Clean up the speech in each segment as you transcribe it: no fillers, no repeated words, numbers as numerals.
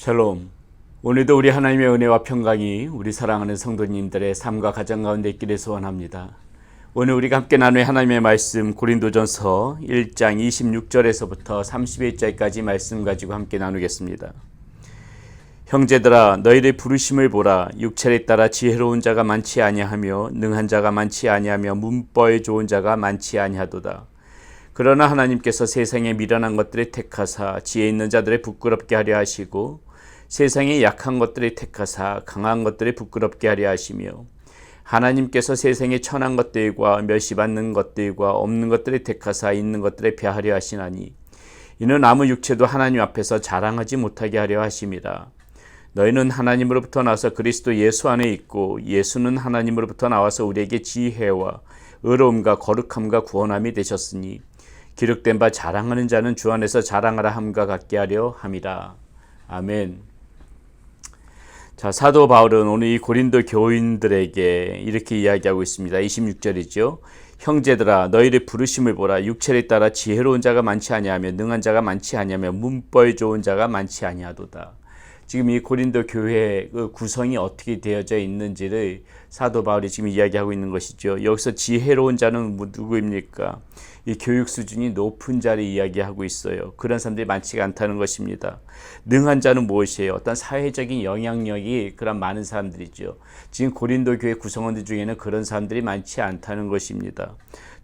샬롬. 오늘도 우리 하나님의 은혜와 평강이 우리 사랑하는 성도님들의 삶과 가정 가운데 있기를 소원합니다. 오늘 우리가 함께 나눌 하나님의 말씀 고린도전서 1장 26절에서부터 31절까지 말씀 가지고 함께 나누겠습니다. 형제들아 너희를 부르심을 보라. 육체를 따라 지혜로운 자가 많지 아니하며 능한 자가 많지 아니하며 문벌 좋은 자가 많지 아니하도다. 그러나 하나님께서 세상에 미련한 것들을 택하사 지혜 있는 자들을 부끄럽게 하려 하시고 세상에 약한 것들을 택하사 강한 것들을 부끄럽게 하려 하시며 하나님께서 세상에 천한 것들과 멸시받는 것들과 없는 것들을 택하사 있는 것들을 폐하려 하시나니 이는 아무 육체도 하나님 앞에서 자랑하지 못하게 하려 하심이라. 너희는 하나님으로부터 나와서 그리스도 예수 안에 있고 예수는 하나님으로부터 나와서 우리에게 지혜와 의로움과 거룩함과 구원함이 되셨으니 기록된 바 자랑하는 자는 주 안에서 자랑하라 함과 같게 하려 함이라. 아멘. 자, 사도 바울은 오늘 이 고린도 교인들에게 이렇게 이야기하고 있습니다. 26절이죠. 형제들아 너희를 부르심을 보라. 육체를 따라 지혜로운 자가 많지 아니하며 능한 자가 많지 아니하며 문벌 좋은 자가 많지 아니하도다. 지금 이 고린도 교회의 그 구성이 어떻게 되어져 있는지를 사도 바울이 지금 이야기하고 있는 것이죠. 여기서 지혜로운 자는 누구입니까? 이 교육 수준이 높은 자를 이야기하고 있어요. 그런 사람들이 많지가 않다는 것입니다. 능한 자는 무엇이에요? 어떤 사회적인 영향력이 그런 많은 사람들이죠. 지금 고린도 교회 구성원들 중에는 그런 사람들이 많지 않다는 것입니다.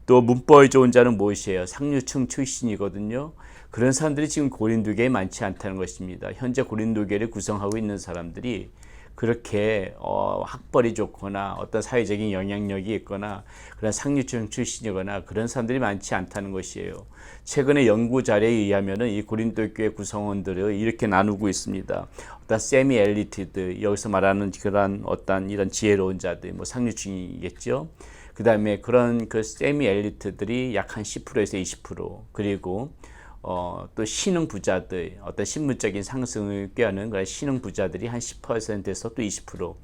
또 문벌 좋은 자는 무엇이에요? 상류층 출신이거든요. 그런 사람들이 지금 고린도교회에 많지 않다는 것입니다. 현재 고린도교회를 구성하고 있는 사람들이 그렇게 학벌이 좋거나 어떤 사회적인 영향력이 있거나 그런 상류층 출신이거나 그런 사람들이 많지 않다는 것이에요. 최근에 연구 자료에 의하면 이 고린도교회 구성원들을 이렇게 나누고 있습니다. 어떤 세미 엘리트들, 여기서 말하는 그런 어떤 이런 지혜로운 자들, 뭐 상류층이겠죠. 그 다음에 그런 그 세미 엘리트들이 약 한 10%에서 20%, 그리고 또 신흥 부자들, 어떤 신분적인 상승을 꾀하는 그런 신흥 부자들이 한 10%에서 또 20%,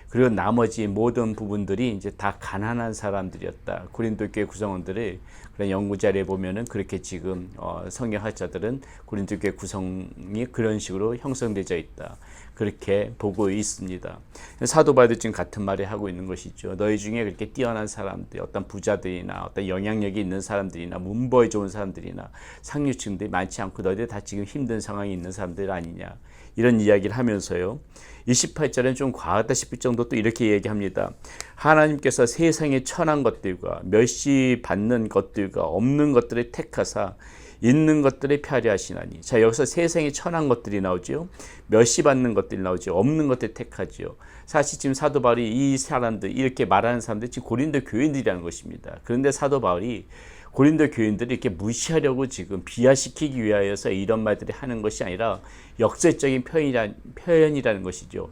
그리고 나머지 모든 부분들이 이제 다 가난한 사람들이었다. 고린도 교회 구성원들을 그런 연구 자료에 보면은 그렇게 지금 성경학자들은 고린도 교회 구성이 그런 식으로 형성되어 있다. 그렇게 보고 있습니다. 사도 바울도 지금 같은 말을 하고 있는 것이죠. 너희 중에 그렇게 뛰어난 사람들, 어떤 부자들이나 어떤 영향력이 있는 사람들이나 문벌이 좋은 사람들이나 상류층들이 많지 않고 너희들 다 지금 힘든 상황에 있는 사람들 아니냐. 이런 이야기를 하면서요. 28절은 좀 과하다 싶을 정도 또 이렇게 얘기합니다. 하나님께서 세상에 천한 것들과 멸시받는 것들과 없는 것들을 택하사 있는 것들을 폐하려 하시나니. 자, 여기서 세상에 천한 것들이 나오죠. 멸시받는 것들이 나오죠. 없는 것들을 택하죠. 사실 지금 사도 바울이 이 사람들, 이렇게 말하는 사람들이 지금 고린도 교인들이라는 것입니다. 그런데 사도 바울이 고린도 교인들을 이렇게 무시하려고 지금 비하시키기 위하여서 이런 말들을 하는 것이 아니라 역설적인 표현이라는 것이죠.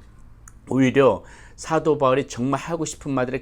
오히려 사도 바울이 정말 하고 싶은 말을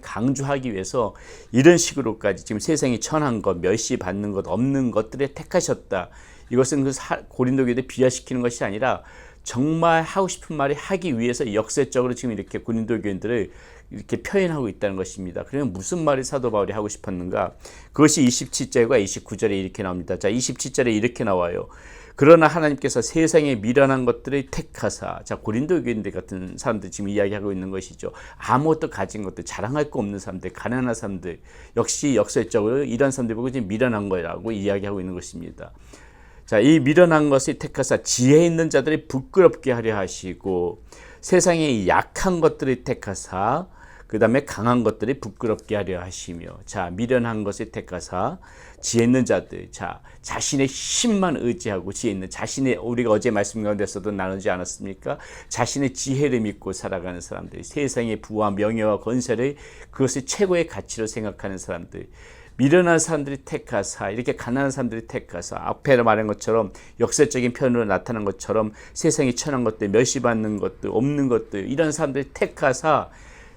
강조하기 위해서 이런 식으로까지 지금 세상이 천한 것, 멸시받는 것, 없는 것들을 택하셨다. 이것은 그 고린도 교인들을 비하시키는 것이 아니라 정말 하고 싶은 말을 하기 위해서 역설적으로 지금 이렇게 고린도 교인들을 이렇게 표현하고 있다는 것입니다. 그러면 무슨 말을 사도 바울이 하고 싶었는가? 그것이 27절과 29절에 이렇게 나옵니다. 자, 27절에 이렇게 나와요. 그러나 하나님께서 세상에 미련한 것들을 택하사. 자, 고린도 교인들 같은 사람들 지금 이야기하고 있는 것이죠. 아무것도 가진 것들, 자랑할 거 없는 사람들, 가난한 사람들, 역시 역설적으로 이런 사람들 보고 지금 미련한 거라고 이야기하고 있는 것입니다. 자, 이 미련한 것을 택하사 지혜 있는 자들이 부끄럽게 하려 하시고 세상에 약한 것들을 택하사 그 다음에 강한 것들이 부끄럽게 하려 하시며. 자, 미련한 것을 택하사 지혜 있는 자들, 자, 자신의 힘만 의지하고 지혜 있는 자신의, 우리가 어제 말씀 가운데서도 나누지 않았습니까? 자신의 지혜를 믿고 살아가는 사람들, 세상의 부와 명예와 권세를 그것을 최고의 가치로 생각하는 사람들, 미련한 사람들이 택하사, 이렇게 가난한 사람들이 택하사, 앞에 말한 것처럼 역설적인 표현으로 나타난 것처럼 세상에 천한 것들, 멸시받는 것들, 없는 것들, 이런 사람들이 택하사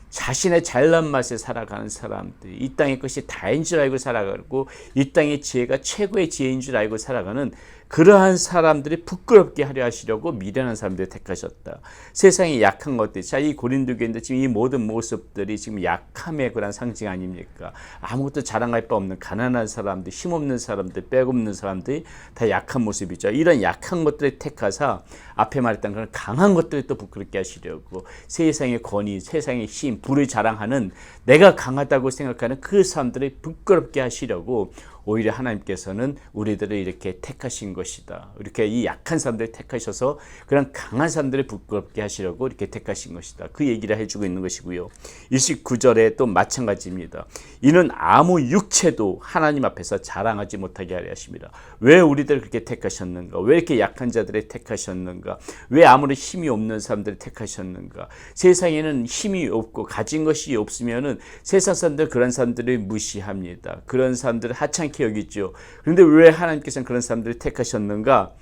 자신의 잘난 맛에 살아가는 사람들, 이 땅의 것이 다인 줄 알고 살아가고 이 땅의 지혜가 최고의 지혜인 줄 알고 살아가는 그러한 사람들이 부끄럽게 하려 하시려고 미련한 사람들을 택하셨다. 세상에 약한 것들, 자, 이 고린도 교회인데 지금 이 모든 모습들이 지금 약함의 그런 상징 아닙니까? 아무것도 자랑할 바 없는 가난한 사람들, 힘없는 사람들, 빼없는 사람들이 다 약한 모습이죠. 이런 약한 것들을 택하사 앞에 말했던 그런 강한 것들을 또 부끄럽게 하시려고 세상의 권위, 세상의 힘, 부를 자랑하는 내가 강하다고 생각하는 그 사람들을 부끄럽게 하시려고 오히려 하나님께서는 우리들을 이렇게 택하신 것이다. 이렇게 이 약한 사람들을 택하셔서 그런 강한 사람들을 부끄럽게 하시려고 이렇게 택하신 것이다. 그 얘기를 해주고 있는 것이고요. 29절에 또 마찬가지입니다. 이는 아무 육체도 하나님 앞에서 자랑하지 못하게 하려 하십니다. 왜 우리들을 그렇게 택하셨는가? 왜 이렇게 약한 자들을 택하셨는가? 왜 아무리 힘이 없는 사람들을 택하셨는가? 세상에는 힘이 없고 가진 것이 없으면은 세상 사람들 그런 사람들을 무시합니다. 그런 사람들을 하찮게 여기죠. 그런데 왜 하나님께서는 그런 사람들을 택하셨는가?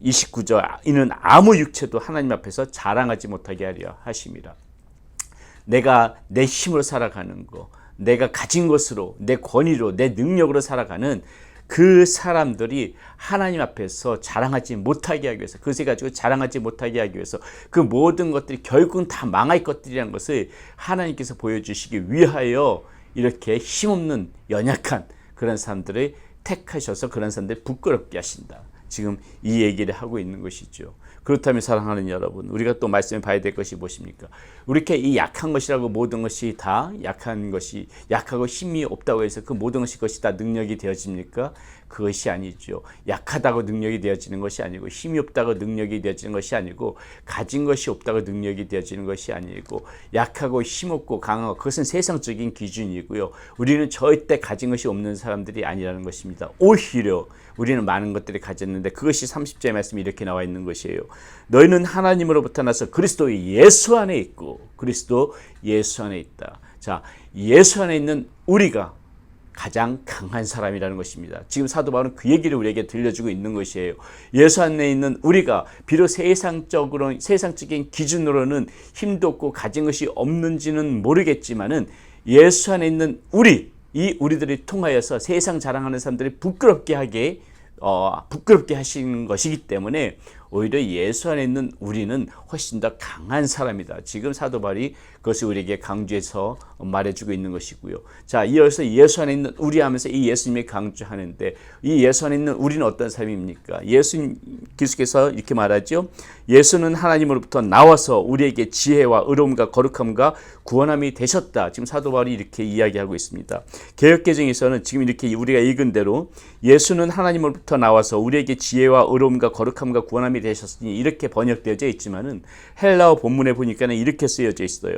29절, 이는 아무 육체도 하나님 앞에서 자랑하지 못하게 하려 하심이라. 내가 내 힘으로 살아가는 거, 내가 가진 것으로, 내 권위로, 내 능력으로 살아가는 그 사람들이 하나님 앞에서 자랑하지 못하게 하기 위해서, 그것을 가지고 자랑하지 못하게 하기 위해서 그 모든 것들이 결국은 다 망할 것들이라는 것을 하나님께서 보여주시기 위하여 이렇게 힘없는 연약한 그런 사람들을 택하셔서 그런 사람들을 부끄럽게 하신다. 지금 이 얘기를 하고 있는 것이죠. 그렇다면 사랑하는 여러분, 우리가 또 말씀해 봐야 될 것이 무엇입니까? 이렇게 이 약한 것이라고 모든 것이 다 약한 것이, 약하고 힘이 없다고 해서 그 모든 것이 다 능력이 되어집니까? 그것이 아니죠. 약하다고 능력이 되어지는 것이 아니고, 힘이 없다고 능력이 되어지는 것이 아니고, 가진 것이 없다고 능력이 되어지는 것이 아니고, 약하고 힘없고 강하고, 그것은 세상적인 기준이고요. 우리는 절대 가진 것이 없는 사람들이 아니라는 것입니다. 오히려 우리는 많은 것들을 가졌는데, 그것이 30절의 말씀이 이렇게 나와 있는 것이에요. 너희는 하나님으로부터 나서 그리스도 예수 안에 있고, 그리스도 예수 안에 있다. 자, 예수 안에 있는 우리가 가장 강한 사람이라는 것입니다. 지금 사도 바울은 그 얘기를 우리에게 들려주고 있는 것이에요. 예수 안에 있는 우리가 비록 세상적인 기준으로는 힘도 없고 가진 것이 없는지는 모르겠지만은 예수 안에 있는 우리들이 통하여서 세상 자랑하는 사람들이 부끄럽게 하시는 것이기 때문에 오히려 예수 안에 있는 우리는 훨씬 더 강한 사람이다. 지금 사도 바울이 그것을 우리에게 강조해서 말해주고 있는 것이고요. 자, 이어서 예수 안에 있는 우리 하면서 이 예수님이 강조하는데, 이 예수 안에 있는 우리는 어떤 사람입니까? 예수님 기수께서 이렇게 말하죠. 예수는 하나님으로부터 나와서 우리에게 지혜와 의로움과 거룩함과 구원함이 되셨다. 지금 사도 바울이 이렇게 이야기하고 있습니다. 개역개정에서는 지금 이렇게 우리가 읽은 대로 예수는 하나님으로부터 나와서 우리에게 지혜와 의로움과 거룩함과 구원함이 되셨으니 이렇게 번역되어져 있지만은 헬라어 본문에 보니까는 이렇게 쓰여져 있어요.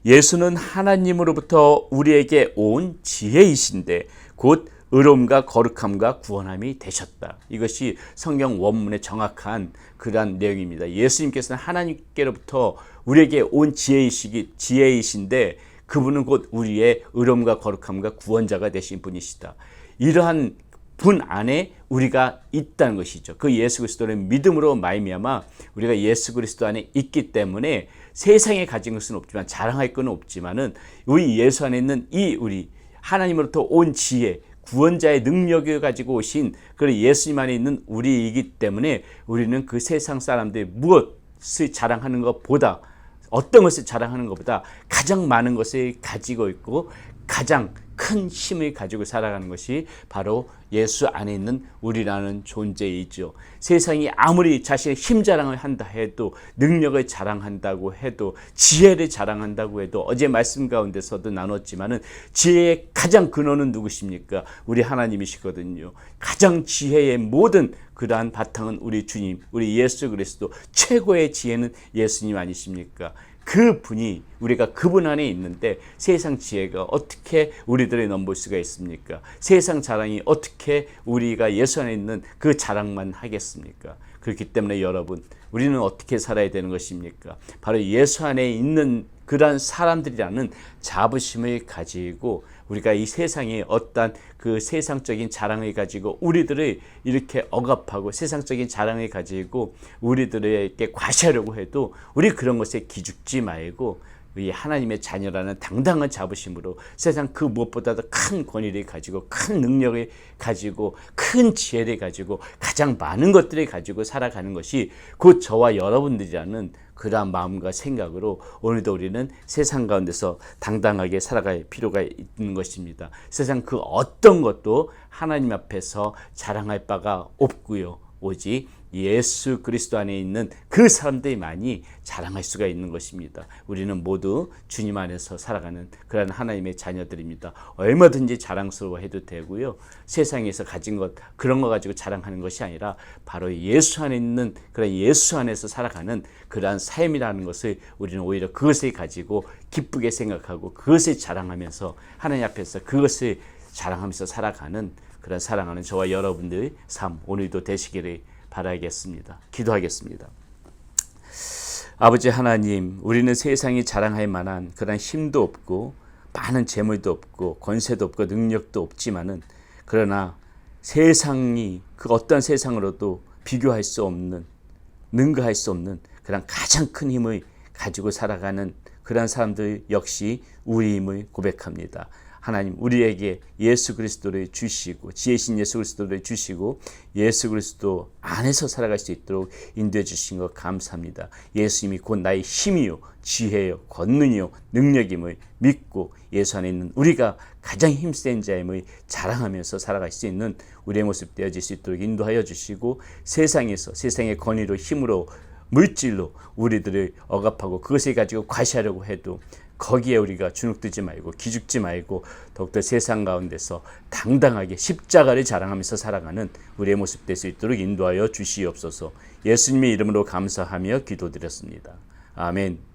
예수는 하나님으로부터 우리에게 온 지혜이신데 곧 의로움과 거룩함과 구원함이 되셨다. 이것이 성경 원문의 정확한 그러한 내용입니다. 예수님께서는 하나님께로부터 우리에게 온 지혜이신데 그분은 곧 우리의 의로움과 거룩함과 구원자가 되신 분이시다. 이러한 분 안에 우리가 있다는 것이죠. 그 예수 그리스도를 믿음으로 말미암아 우리가 예수 그리스도 안에 있기 때문에 세상에 가진 것은 없지만, 자랑할 것은 없지만은 우리 예수 안에 있는 우리 하나님으로부터 온 지혜, 구원자의 능력을 가지고 오신 그 예수님 안에 있는 우리이기 때문에 우리는 그 세상 사람들이 무엇을 자랑하는 것보다, 어떤 것을 자랑하는 것보다 가장 많은 것을 가지고 있고 가장 큰 힘을 가지고 살아가는 것이 바로 예수 안에 있는 우리라는 존재이죠. 세상이 아무리 자신의 힘 자랑을 한다 해도, 능력을 자랑한다고 해도, 지혜를 자랑한다고 해도, 어제 말씀 가운데서도 나눴지만은 지혜의 가장 근원은 누구십니까? 우리 하나님이시거든요. 가장 지혜의 모든 그러한 바탕은 우리 주님, 우리 예수 그리스도, 최고의 지혜는 예수님 아니십니까? 그 분이, 우리가 그분 안에 있는데 세상 지혜가 어떻게 우리들을 넘볼 수가 있습니까? 세상 자랑이 어떻게 우리가 예수 안에 있는 그 자랑만 하겠습니까? 그렇기 때문에 여러분, 우리는 어떻게 살아야 되는 것입니까? 바로 예수 안에 있는 그러한 사람들이라는 자부심을 가지고 우리가 이 세상에 어떤 그 세상적인 자랑을 가지고 우리들을 이렇게 억압하고 세상적인 자랑을 가지고 우리들에게 과시하려고 해도 우리 그런 것에 기죽지 말고 이 하나님의 자녀라는 당당한 자부심으로 세상 그 무엇보다도 큰 권위를 가지고 큰 능력을 가지고 큰 지혜를 가지고 가장 많은 것들을 가지고 살아가는 것이 곧 저와 여러분들이라는 그러한 마음과 생각으로 오늘도 우리는 세상 가운데서 당당하게 살아갈 필요가 있는 것입니다. 세상 그 어떤 것도 하나님 앞에서 자랑할 바가 없고요. 오직 예수 그리스도 안에 있는 그 사람들만이 자랑할 수가 있는 것입니다. 우리는 모두 주님 안에서 살아가는 그런 하나님의 자녀들입니다. 얼마든지 자랑스러워해도 되고요. 세상에서 가진 것 그런 거 가지고 자랑하는 것이 아니라 바로 예수 안에 있는 그런 예수 안에서 살아가는 그러한 삶이라는 것을 우리는 오히려 그것을 가지고 기쁘게 생각하고 그것을 자랑하면서 하나님 앞에서 그것을 자랑하면서 살아가는 그런 사랑하는 저와 여러분들의 삶 오늘도 되시기를 바라겠습니다. 기도하겠습니다. 아버지 하나님, 우리는 세상이 자랑할 만한 그런 힘도 없고 많은 재물도 없고 권세도 없고 능력도 없지만은 그러나 세상이 그 어떤 세상으로도 비교할 수 없는 능가할 수 없는 그런 가장 큰 힘을 가지고 살아가는 그런 사람들 역시 우리임을 고백합니다. 하나님 우리에게 예수 그리스도를 주시고 지혜신 예수 그리스도를 주시고 예수 그리스도 안에서 살아갈 수 있도록 인도해 주신 것 감사합니다. 예수님이 곧 나의 힘이요 지혜요 권능이요 능력임을 믿고 예수 안에 있는 우리가 가장 힘센 자임을 자랑하면서 살아갈 수 있는 우리의 모습 되어질 수 있도록 인도하여 주시고 세상에서 세상의 권위로 힘으로 물질로 우리들을 억압하고 그것을 가지고 과시하려고 해도 거기에 우리가 주눅들지 말고 기죽지 말고 더욱더 세상 가운데서 당당하게 십자가를 자랑하면서 살아가는 우리의 모습 될 수 있도록 인도하여 주시옵소서. 예수님의 이름으로 감사하며 기도드렸습니다. 아멘.